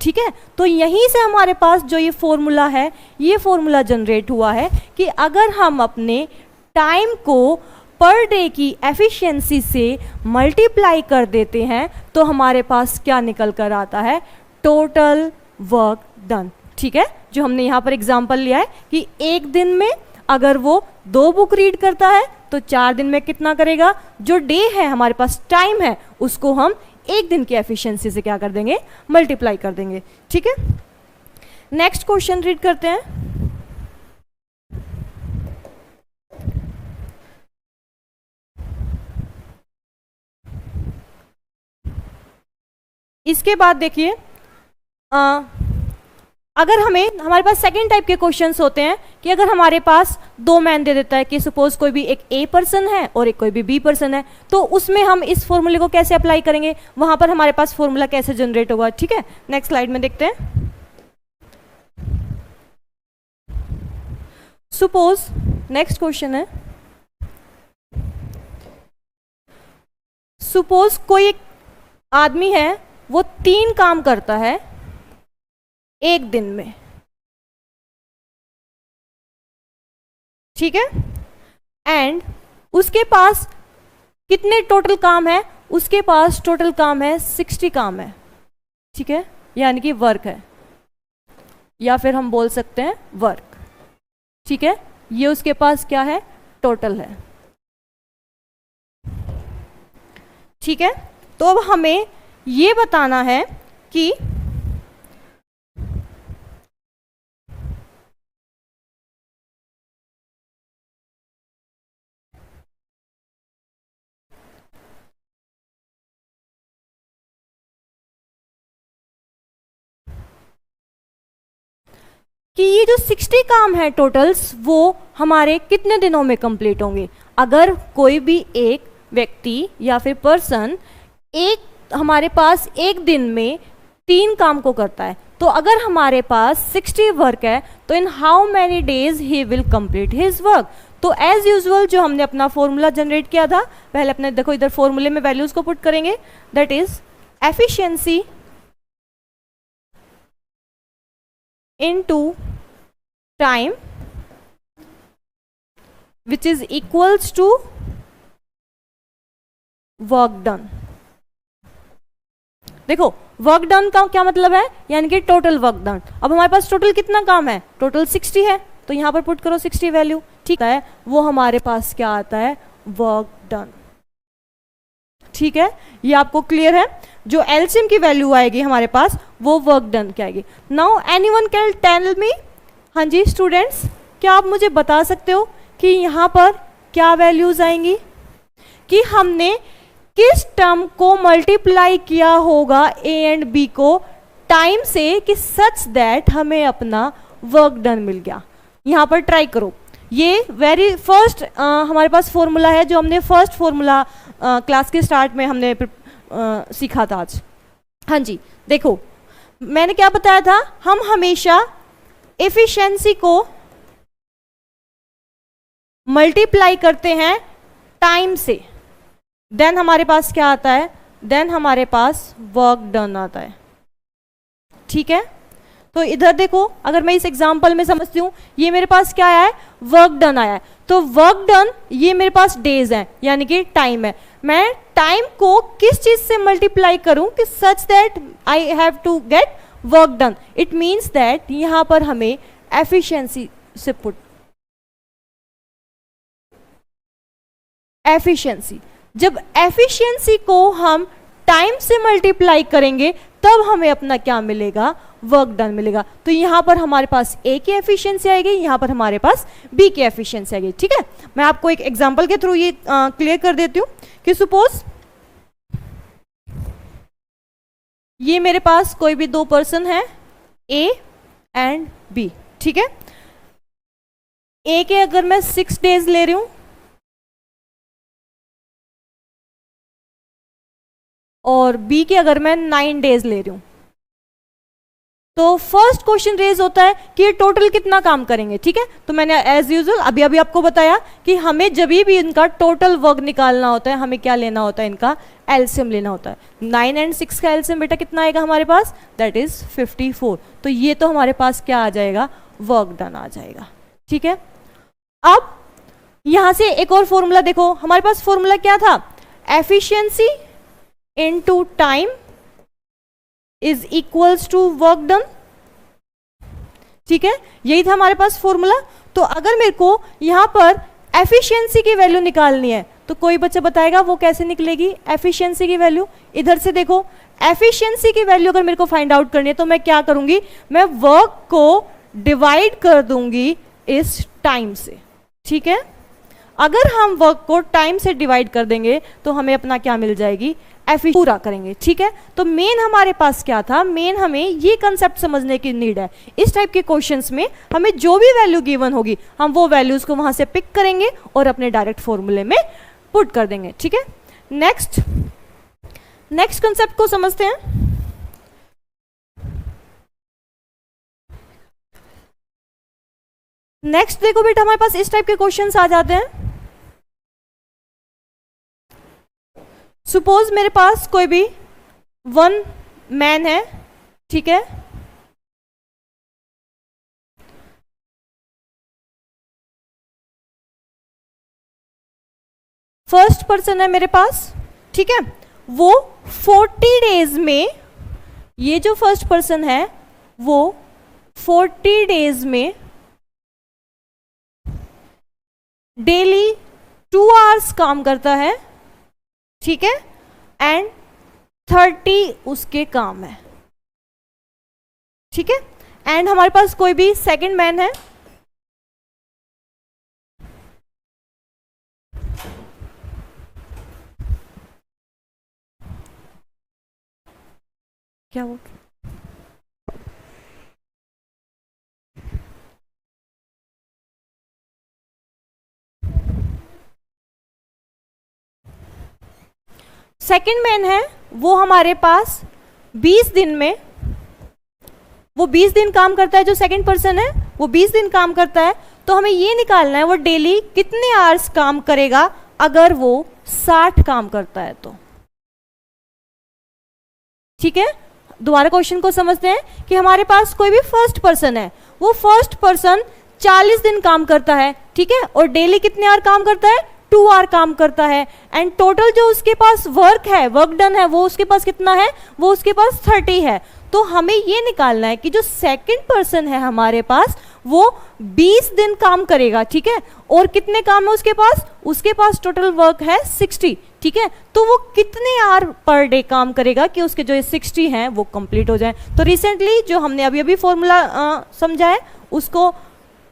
ठीक है, तो यहीं से हमारे पास जो ये फॉर्मूला है, ये फॉर्मूला जनरेट हुआ है कि अगर हम अपने टाइम को पर डे की एफिशिएंसी से मल्टीप्लाई कर देते हैं तो हमारे पास क्या निकल कर आता है, टोटल वर्क डन। ठीक है, जो हमने यहाँ पर एग्जांपल लिया है कि एक दिन में अगर वो 2 बुक रीड करता है तो 4 दिन में कितना करेगा, जो डे है हमारे पास टाइम है उसको हम एक दिन की एफिशिएंसी से क्या कर देंगे, मल्टीप्लाई कर देंगे। ठीक है, नेक्स्ट क्वेश्चन रीड करते हैं। इसके बाद देखिए, अगर हमारे पास सेकेंड टाइप के क्वेश्चंस होते हैं कि अगर हमारे पास 2 मैन दे देता है कि सपोज कोई भी एक ए पर्सन है और एक कोई भी बी पर्सन है, तो उसमें हम इस फॉर्मूले को कैसे अप्लाई करेंगे, वहां पर हमारे पास फॉर्मूला कैसे जनरेट होगा। ठीक है, नेक्स्ट स्लाइड में देखते हैं। सपोज नेक्स्ट क्वेश्चन है, सपोज कोई एक आदमी है, वो 3 काम करता है एक दिन में। ठीक है, एंड उसके पास कितने टोटल काम है, उसके पास टोटल काम है 60 काम है। ठीक है, यानी कि वर्क है, या फिर हम बोल सकते हैं वर्क। ठीक है, ये उसके पास क्या है, टोटल है। ठीक है, तो अब हमें ये बताना है कि ये जो 60 काम है टोटल्स, वो हमारे कितने दिनों में कंप्लीट होंगे। अगर कोई भी एक व्यक्ति या फिर पर्सन हमारे पास एक दिन में 3 काम को करता है, तो अगर हमारे पास 60 वर्क है तो in how many days he will complete his work. तो एज यूजुअल जो हमने अपना फॉर्मूला जनरेट किया था, पहले अपने देखो इधर फॉर्मूले में वैल्यूज को पुट करेंगे, that is efficiency into time which is equals to work done। देखो वर्क डन का क्या मतलब है, यानी कि टोटल वर्क डन। अब हमारे पास टोटल कितना काम है, टोटल 60 है, तो यहां पर पुट करो 60 वैल्यू। ठीक है, वो हमारे पास क्या आता है, वर्क डन। ठीक है, ये आपको क्लियर है। जो एलसीएम की वैल्यू आएगी हमारे पास, वो वर्क डन की आएगी। Now anyone can tell me, हाँ जी स्टूडेंट्स, क्या आप मुझे बता सकते हो कि यहाँ पर क्या वैल्यूज आएंगी, कि हमने किस टर्म को मल्टीप्लाई किया होगा ए एंड बी को टाइम से, कि सच दैट हमें अपना वर्क डन मिल गया। यहाँ पर ट्राई करो, ये वेरी फर्स्ट हमारे पास फॉर्मूला है, जो हमने फर्स्ट फॉर्मूला क्लास के स्टार्ट में हमने सीखा था आज। हाँ जी, देखो मैंने क्या बताया था, हम हमेशा एफिशिएंसी को मल्टीप्लाई करते हैं टाइम से, देन हमारे पास क्या आता है, देन हमारे पास वर्क डन आता है। ठीक है, तो इधर देखो, अगर मैं इस एग्जांपल में समझती हूँ, ये मेरे पास क्या आया है, वर्क डन आया है। तो वर्क डन ये मेरे पास डेज है, यानी कि टाइम है। मैं टाइम को किस चीज से मल्टीप्लाई करूं कि such that I have to get work done. It means that यहां पर हमें एफिशिएंसी से पुट, एफिशिएंसी, जब एफिशिएंसी को हम टाइम से मल्टीप्लाई करेंगे तब हमें अपना क्या मिलेगा, वर्क डन मिलेगा। तो यहां पर हमारे पास ए की एफिशिएंसी आएगी, यहां पर हमारे पास बी की एफिशिएंसी आएगी। ठीक है, मैं आपको एक एग्जांपल के थ्रू ये क्लियर कर देती हूं कि सपोज ये मेरे पास कोई भी 2 पर्सन है, ए एंड बी। ठीक है, ए के अगर मैं 6 डेज ले रही हूं और बी के अगर मैं 9 डेज ले रही हूं, तो फर्स्ट क्वेश्चन रेज होता है कि ये टोटल कितना काम करेंगे, ठीक है। तो मैंने एज यूजुअल अभी अभी आपको बताया कि हमें जब भी इनका टोटल वर्क निकालना होता है हमें क्या लेना होता है, इनका एलसीएम लेना होता है। 9 और 6 का एलसीएम बेटा कितना आएगा हमारे पास, दैट इज 54। तो ये तो हमारे पास क्या आ जाएगा, वर्क डन आ जाएगा, ठीक है। अब यहां से एक और फॉर्मूला देखो, हमारे पास फॉर्मूला क्या था, efficiency into time is equals to work done, ठीक है, यही था हमारे पास फॉर्मूला। तो अगर मेरे को यहां पर एफिशिएंसी की वैल्यू निकालनी है तो कोई बच्चा बताएगा वो कैसे निकलेगी एफिशिएंसी की वैल्यू। इधर से देखो, एफिशिएंसी की वैल्यू अगर मेरे को फाइंड आउट करनी है तो मैं क्या करूंगी, मैं वर्क को डिवाइड कर दूंगी इस टाइम से, ठीक है। अगर हम वर्क को टाइम से डिवाइड कर देंगे तो हमें अपना क्या मिल जाएगी, पूरा करेंगे, ठीक है। तो मेन हमारे पास क्या था, मेन हमें ये कंसेप्ट समझने की नीड है। इस टाइप के क्वेश्चंस में हमें जो भी वैल्यू गिवन होगी हम वो वैल्यूज को वहां से पिक करेंगे और अपने डायरेक्ट फॉर्मूले में पुट कर देंगे, ठीक है। नेक्स्ट कंसेप्ट को समझते हैं। नेक्स्ट देखो बेटा, हमारे पास इस टाइप के क्वेश्चंस आ जाते हैं। सपोज मेरे पास कोई भी 1 मैन है, ठीक है, फर्स्ट पर्सन है मेरे पास, ठीक है, वो 40 डेज में, ये जो फर्स्ट पर्सन है वो 40 डेज में डेली 2 आवर्स काम करता है, ठीक है, एंड 30 उसके काम है, ठीक है। एंड हमारे पास कोई भी सेकंड मैन है, क्या वो सेकंड मैन है, वो हमारे पास 20 दिन में, वो 20 दिन काम करता है, जो सेकंड पर्सन है वो 20 दिन काम करता है। तो हमें ये निकालना है वो डेली कितने आवर्स काम करेगा अगर वो 60 काम करता है तो, ठीक है। दोबारा क्वेश्चन को समझते हैं कि हमारे पास कोई भी फर्स्ट पर्सन है, वो फर्स्ट पर्सन 40 दिन काम करता है, ठीक है, और डेली कितने आवर काम करता है, 2 आवर काम करता है, एंड टोटल जो उसके पास वर्क है, वर्क डन है, वो उसके पास कितना है, वो उसके पास 30 है। तो हमें ये निकालना है कि जो सेकंड पर्सन है हमारे पास वो 20 दिन काम करेगा, ठीक है, और कितने काम है उसके पास टोटल वर्क है 60, ठीक है। तो वो कितने आवर पर डे काम करेगा कि उसके जो 60 हैं वो कंप्लीट हो जाए। तो रिसेंटली जो हमने अभी अभी फॉर्मूला समझा है उसको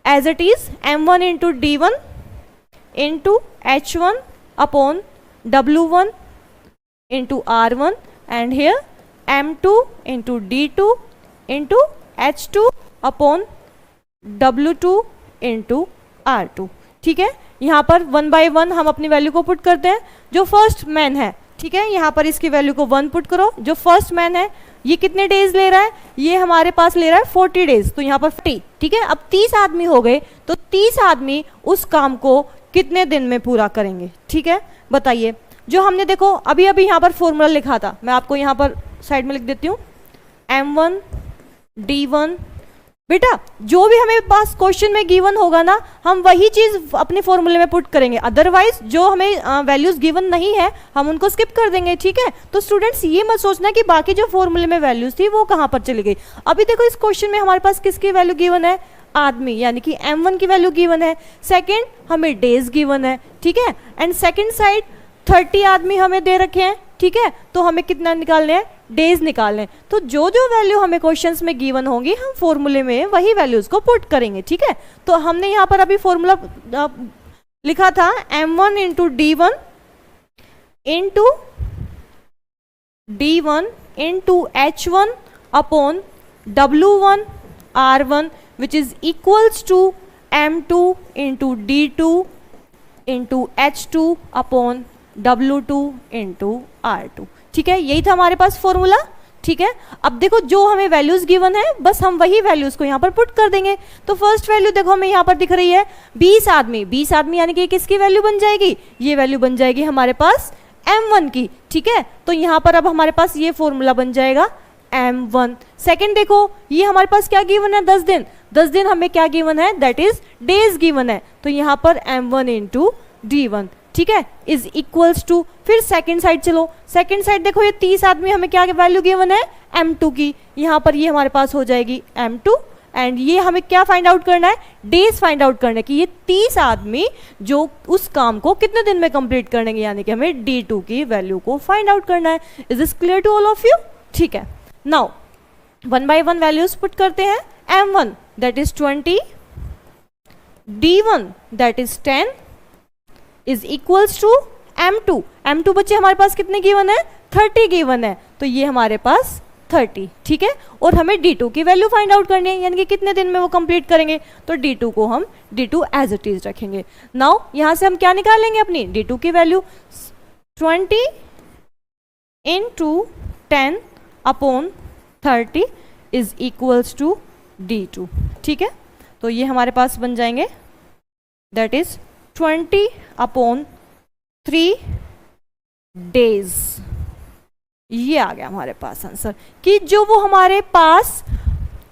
as it is m1 into d1 into h1 upon w1 into r1 and here m2 into d2 into h2 upon w2 into r2, ठीक है। यहाँ पर 1 बाय 1 हम अपनी वैल्यू को पुट करते हैं। जो फर्स्ट मैन है, ठीक है, यहाँ पर इसकी वैल्यू को 1 पुट करो। जो फर्स्ट मैन है ये कितने डेज ले रहा है, ये हमारे पास ले रहा है 40 डेज, तो यहाँ पर 40, ठीक है। अब 30 आदमी हो गए तो 30 आदमी उस काम को कितने दिन में पूरा करेंगे, ठीक है, बताइए। जो हमने देखो अभी अभी यहाँ पर फॉर्मूला लिखा था, मैं आपको यहाँ पर साइड में लिख देती हूँ, m1 d1। बेटा जो भी हमें पास क्वेश्चन में गिवन होगा ना हम वही चीज अपने फॉर्मूले में पुट करेंगे, अदरवाइज जो हमें वैल्यूज गिवन नहीं है हम उनको स्किप कर देंगे, ठीक है। तो स्टूडेंट्स ये मत सोचना कि बाकी जो फॉर्मूले में वैल्यूज थी वो कहाँ पर चली गई। अभी देखो इस क्वेश्चन में हमारे पास किसकी वैल्यू गिवन है, आदमी, यानी कि m1 की वैल्यू गिवन है, सेकेंड हमें डेज गिवन है, ठीक है, एंड सेकेंड साइड 30 आदमी हमें दे रखे हैं, ठीक है। तो हमें कितना निकालने हैं, डेज निकालने हैं। तो जो जो वैल्यू हमें क्वेश्चंस में गिवन होंगी हम फॉर्मूले में वही वैल्यूज को पुट करेंगे, ठीक है। तो हमने यहाँ पर अभी फॉर्मूला लिखा था m1 into d1 into d1 into h1 upon w1 r1 which is equals to m2 into d2 into h2 upon w2 into r2, ठीक है। यही था हमारे पास फॉर्मूला, ठीक है। अब देखो जो हमें वैल्यूज गिवन है बस हम वही वैल्यूज को यहाँ पर पुट कर देंगे। तो फर्स्ट वैल्यू देखो हमें यहाँ पर दिख रही है 20 आदमी, 20 आदमी यानी कि किसकी वैल्यू बन जाएगी, ये वैल्यू बन जाएगी हमारे पास m1 की, ठीक है। तो यहाँ पर अब हमारे पास ये फॉर्मूला बन जाएगा m1। सेकंड देखो ये हमारे पास क्या गिवन है 10 दिन, 10 दिन हमें क्या गिवन है, दैट इज डेज गिवन है। तो यहाँ पर m1 इंटू d1, ठीक है, इज इक्वल्स टू, फिर सेकंड साइड चलो, सेकंड साइड देखो ये 30 आदमी हमें क्या वैल्यू गिवन है m2 की, यहाँ पर ये हमारे पास हो जाएगी m2 एंड ये हमें क्या फाइंड आउट करना है, डेज फाइंड आउट करना है कि ये 30 आदमी जो उस काम को कितने दिन में कंप्लीट करेंगे, यानी कि हमें d2 की वैल्यू को फाइंड आउट करना है। Is this clear to all of you, ठीक है। नाउ 1 by 1 वैल्यूज पुट करते हैं, m1 that is 20, d1 that is 10 is equals to m2, m2 बच्चे हमारे पास कितने गिवन है, 30 गिवन है, तो ये हमारे पास 30, ठीक है। और हमें d2 की वैल्यू फाइंड आउट करनी है, यानी कि कितने दिन में वो कंप्लीट करेंगे, तो d2 को हम d2 एज इट इज रखेंगे। नाउ यहां से हम क्या निकालेंगे अपनी d2 की value, 20 into 10 upon 30 is equals to d2, ठीक है। तो ये हमारे पास बन जाएंगे दैट इज 20 अपॉन 3 डेज, ये आ गया हमारे पास आंसर कि जो वो हमारे पास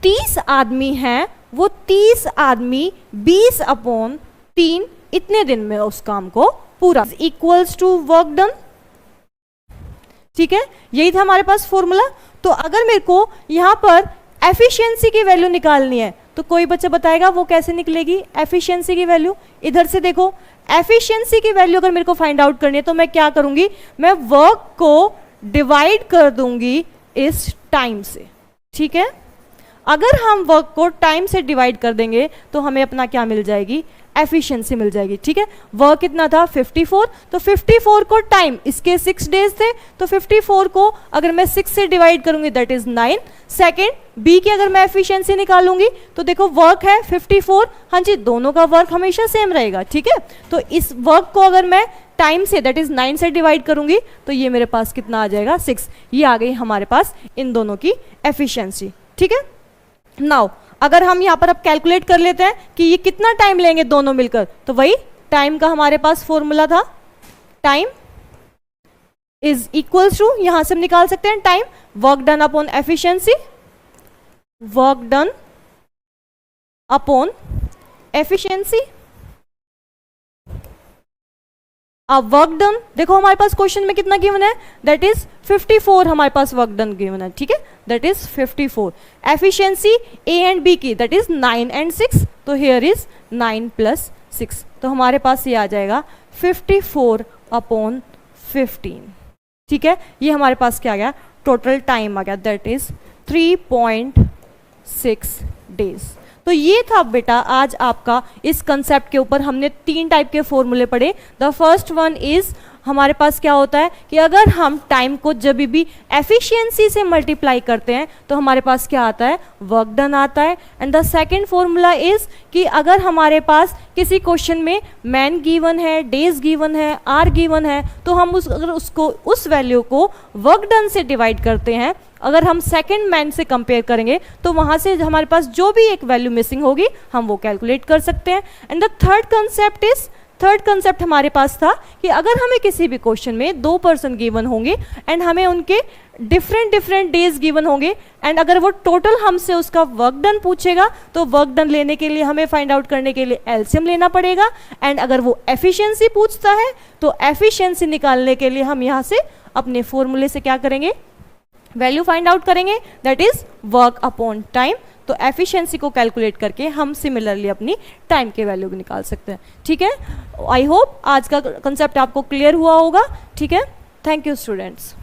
30 आदमी हैं वो 30 आदमी 20 अपॉन 3 इतने दिन में उस काम को पूरा इक्वल्स टू वर्क डन, ठीक है। यही था हमारे पास फॉर्मूला। तो अगर मेरे को यहाँ पर एफिशिएंसी की वैल्यू निकालनी है तो कोई बच्चा बताएगा वो कैसे निकलेगी एफिशिएंसी की वैल्यू, इधर से देखो एफिशिएंसी की वैल्यू अगर मेरे को फाइंड आउट करनी है तो मैं क्या करूंगी, मैं वर्क को डिवाइड कर दूंगी इस टाइम से, ठीक है। अगर हम वर्क को टाइम से डिवाइड कर देंगे तो हमें अपना क्या मिल जाएगी, एफिशिएंसी मिल जाएगी, ठीक है। वर्क कितना था 54, तो 54 को टाइम, इसके 6 डेज थे, तो 54 को अगर मैं 6 से डिवाइड करूंगी दैट इज 9। सेकंड बी की अगर मैं एफिशिएंसी निकालूंगी तो देखो वर्क है 54, हाँ जी दोनों का वर्क हमेशा सेम रहेगा, ठीक है। तो इस वर्क को अगर मैं टाइम से दैट इज 9 से डिवाइड करूंगी तो ये मेरे पास कितना आ जाएगा 6, ये आ गई हमारे पास इन दोनों की एफिशिएंसी, ठीक है। नाउ अगर हम यहाँ पर अब कैलकुलेट कर लेते हैं कि ये कितना टाइम लेंगे दोनों मिलकर, तो वही टाइम का हमारे पास फॉर्मूला था, टाइम इज इक्वल्स टू, यहां से हम निकाल सकते हैं time work done upon efficiency, work done upon efficiency. अब वर्क डन देखो हमारे पास क्वेश्चन में कितना गिवन है, दैट इज 54 हमारे पास वर्क डन गिवन है, ठीक है, that is 54। Efficiency A and B की दैट इज 9 एंड 6, तो हियर इज 9 प्लस 6, तो हमारे पास ये आ जाएगा 54 अपॉन 15, ठीक है। ये हमारे पास क्या आ गया, टोटल टाइम आ गया दैट इज 3.6 डेज। तो ये था बेटा आज आपका इस कंसेप्ट के ऊपर हमने 3 टाइप के फॉर्मूले पढ़े। द फर्स्ट वन इज हमारे पास क्या होता है कि अगर हम टाइम को जब भी एफिशिएंसी से मल्टीप्लाई करते हैं तो हमारे पास क्या आता है, वर्क डन आता है। And the second formula is कि अगर हमारे पास किसी क्वेश्चन में मैन गिवन है, डेज गिवन है, आर गिवन है, तो हम अगर उसको उस वैल्यू को वर्क डन से डिवाइड करते हैं, अगर हम सेकंड मैन से कंपेयर करेंगे तो वहां से हमारे पास जो भी एक वैल्यू मिसिंग होगी हम वो कैलकुलेट कर सकते हैं। एंड द थर्ड कंसेप्ट हमारे पास था कि अगर हमें किसी भी क्वेश्चन में 2 पर्सन गिवन होंगे एंड हमें उनके डिफरेंट डेज गिवन होंगे एंड अगर वो टोटल हमसे उसका वर्क डन पूछेगा तो वर्क डन लेने के लिए हमें फाइंड आउट करने के लिए एलसीएम लेना पड़ेगा। एंड अगर वो एफिशिएंसी पूछता है तो एफिशिएंसी निकालने के लिए हम यहाँ से अपने फॉर्मूले से क्या करेंगे, वैल्यू फाइंड आउट करेंगे that is work upon time. तो एफिशिएंसी को कैलकुलेट करके हम सिमिलरली अपनी टाइम के वैल्यू को निकाल सकते हैं, ठीक है। आई होप आज का कंसेप्ट आपको क्लियर हुआ होगा, ठीक है। Thank you students.